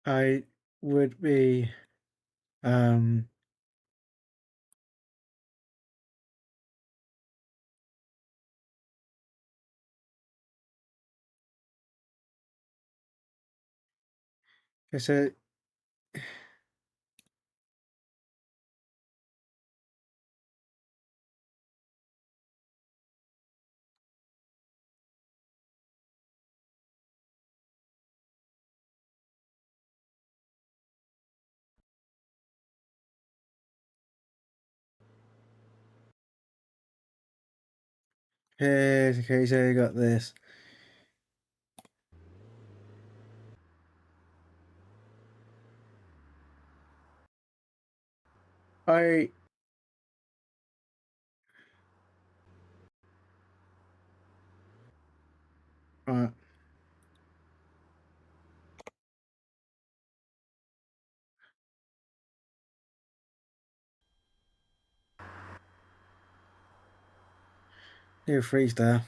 I would be um it's a here's okay, so you got this. I right, you're a 3-star.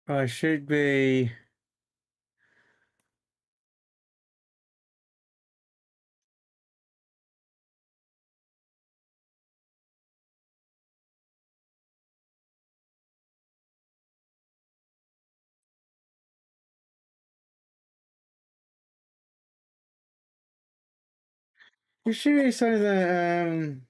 I should be it should be something that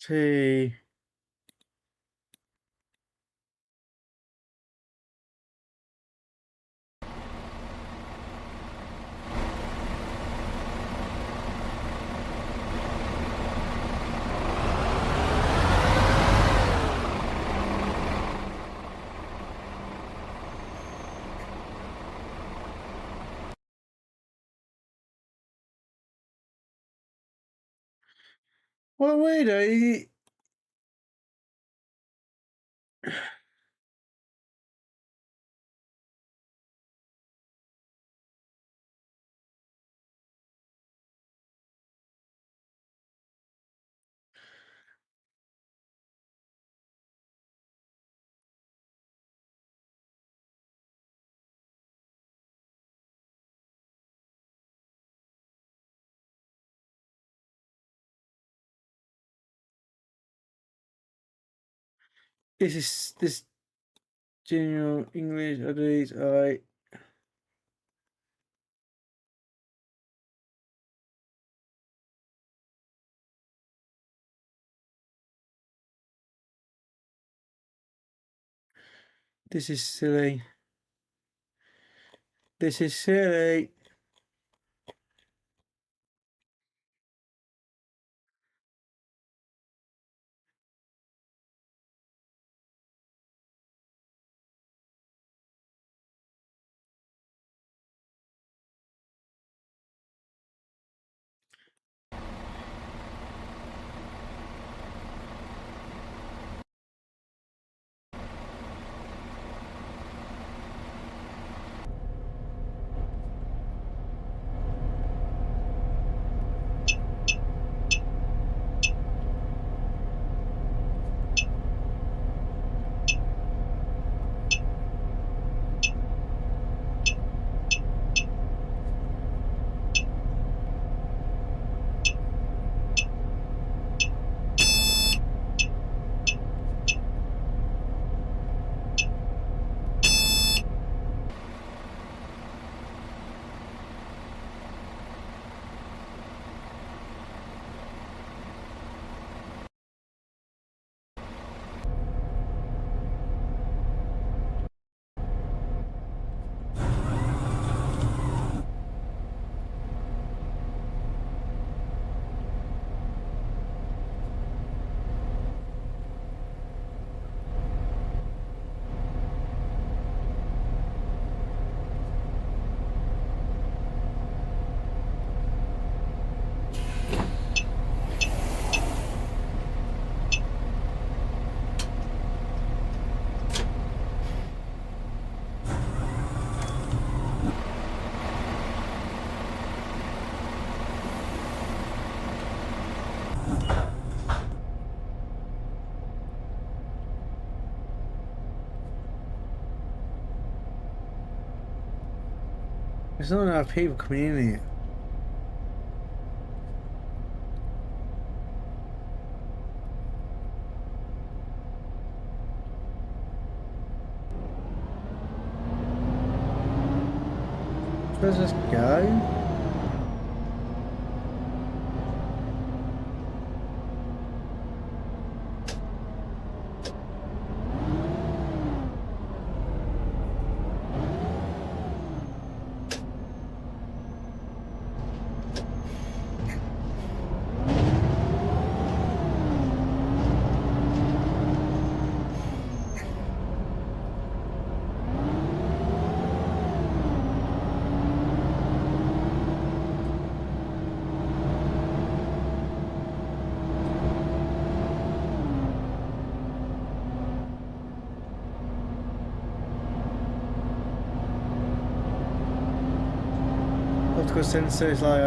T. What weirdo? This general English abilities. I this is silly. This is silly. There's not enough people coming in here. Let's just go. Optical sensors like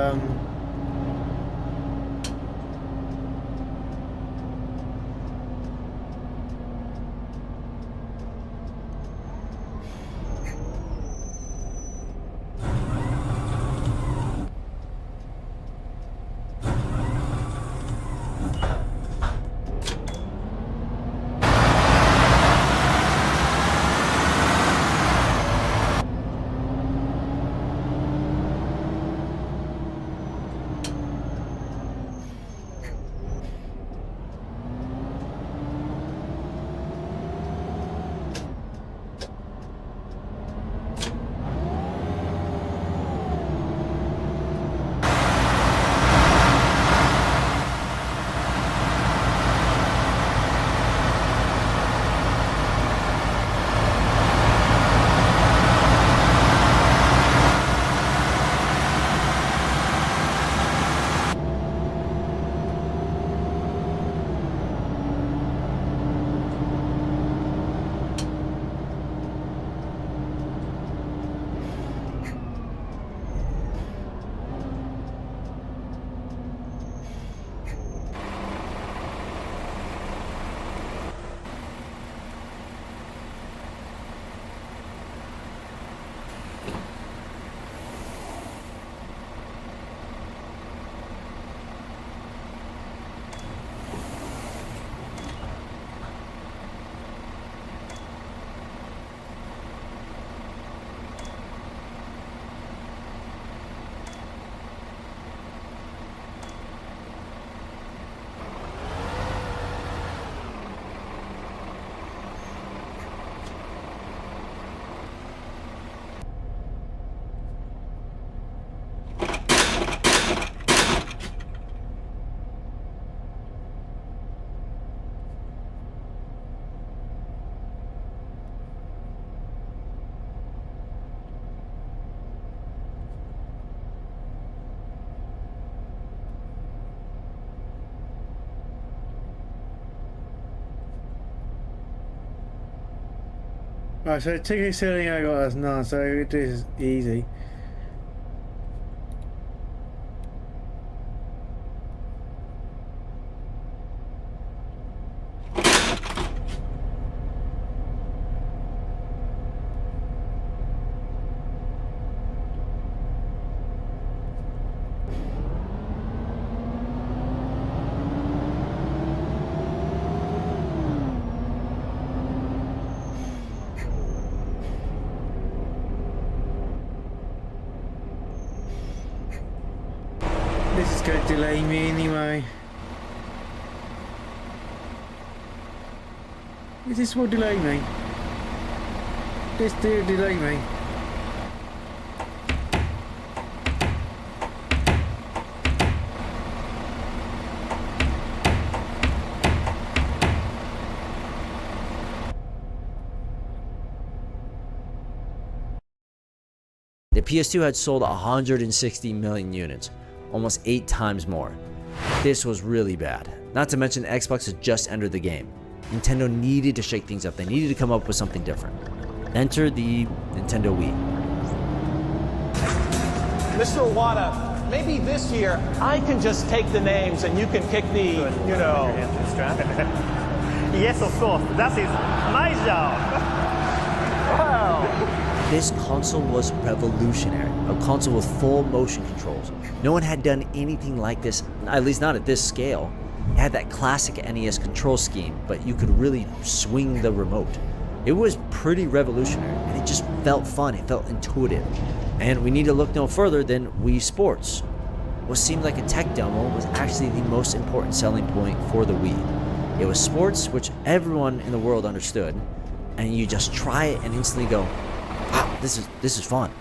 right, so ticket selling I got as none, so it is easy. This is going to delay me anyway. This will delay me. This will delay me. The PS2 had sold 160 million units, almost 8 times more. This was really bad. Not to mention Xbox had just entered the game. Nintendo needed to shake things up. They needed to come up with something different. Enter the Nintendo Wii. Mr. Iwata, maybe this year I can just take the names and you can pick the, you know. Yes, of course. That is my job. Wow. This console was revolutionary, a console with full motion controls. No one had done anything like this, at least not at this scale. It had that classic NES control scheme, but you could really swing the remote. It was pretty revolutionary, and it just felt fun, it felt intuitive. And we need to look no further than Wii Sports. What seemed like a tech demo was actually the most important selling point for the Wii. It was sports, which everyone in the world understood, and you just try it and instantly go, wow, this is fun.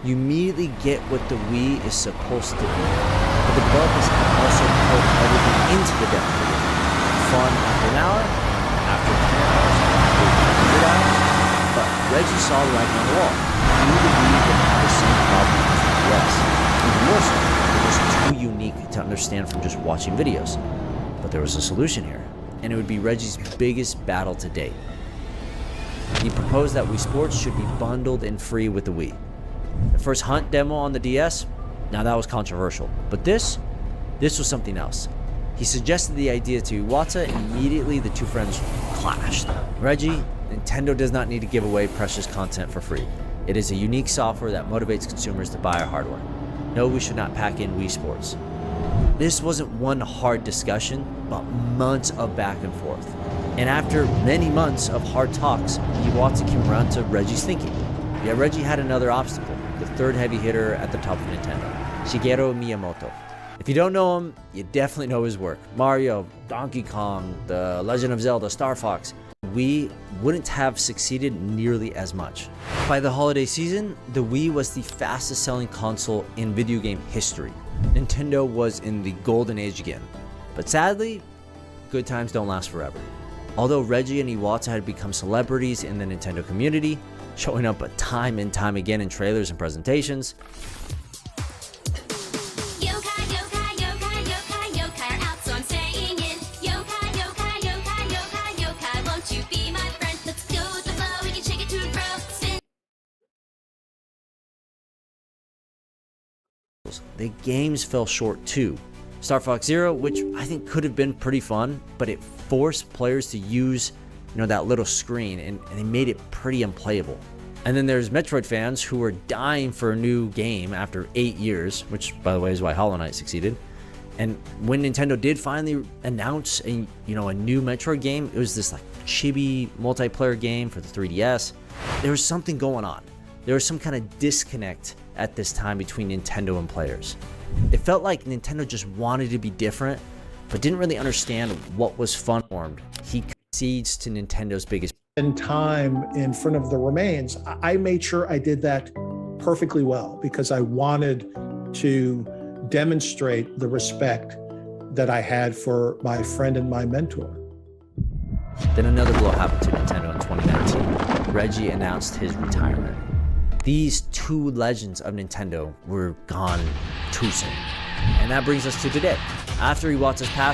You immediately get what the Wii is supposed to be. But the developers have also put everything into the demo. Fun after an hour, after 10 hours, after 100 hours. But Reggie saw the writing on the wall. He knew the Wii would have the same problems as the DS. Even more so, it was too unique to understand from just watching videos. But there was a solution here, and it would be Reggie's biggest battle to date. He proposed that Wii Sports should be bundled and free with the Wii. The first Hunt demo on the DS, now that was controversial, but this was something else. He suggested the idea to Iwata, and immediately the two friends clashed. Reggie, Nintendo does not need to give away precious content for free. It is a unique software that motivates consumers to buy our hardware. No, we should not pack in Wii Sports. This wasn't one hard discussion, but months of back and forth. And after many months of hard talks, Iwata came around to Reggie's thinking. Yet Reggie had another obstacle, the third heavy hitter at the top of Nintendo, Shigeru Miyamoto. If you don't know him, you definitely know his work. Mario, Donkey Kong, The Legend of Zelda, Star Fox. Wii wouldn't have succeeded nearly as much. By the holiday season, the Wii was the fastest selling console in video game history. Nintendo was in the golden age again. But sadly, good times don't last forever. Although Reggie and Iwata had become celebrities in the Nintendo community, showing up time and time again in trailers and presentations, the games fell short too. Star Fox Zero, which I think could have been pretty fun, but it forced players to use, that little screen, and they made it pretty unplayable. And then there's Metroid fans who were dying for a new game after 8 years, which by the way is why Hollow Knight succeeded. And when Nintendo did finally announce a new Metroid game, it was this like chibi multiplayer game for the 3DS. There was something going on. There was some kind of disconnect at this time between Nintendo and players. It felt like Nintendo just wanted to be different, but didn't really understand what was fun formed. He concedes to Nintendo's biggest in time in front of the remains. I made sure I did that perfectly well because I wanted to demonstrate the respect that I had for my friend and my mentor. Then another blow happened to Nintendo in 2019. Reggie announced his retirement. These two legends of Nintendo were gone too soon. And that brings us to today. After Iwata's passing,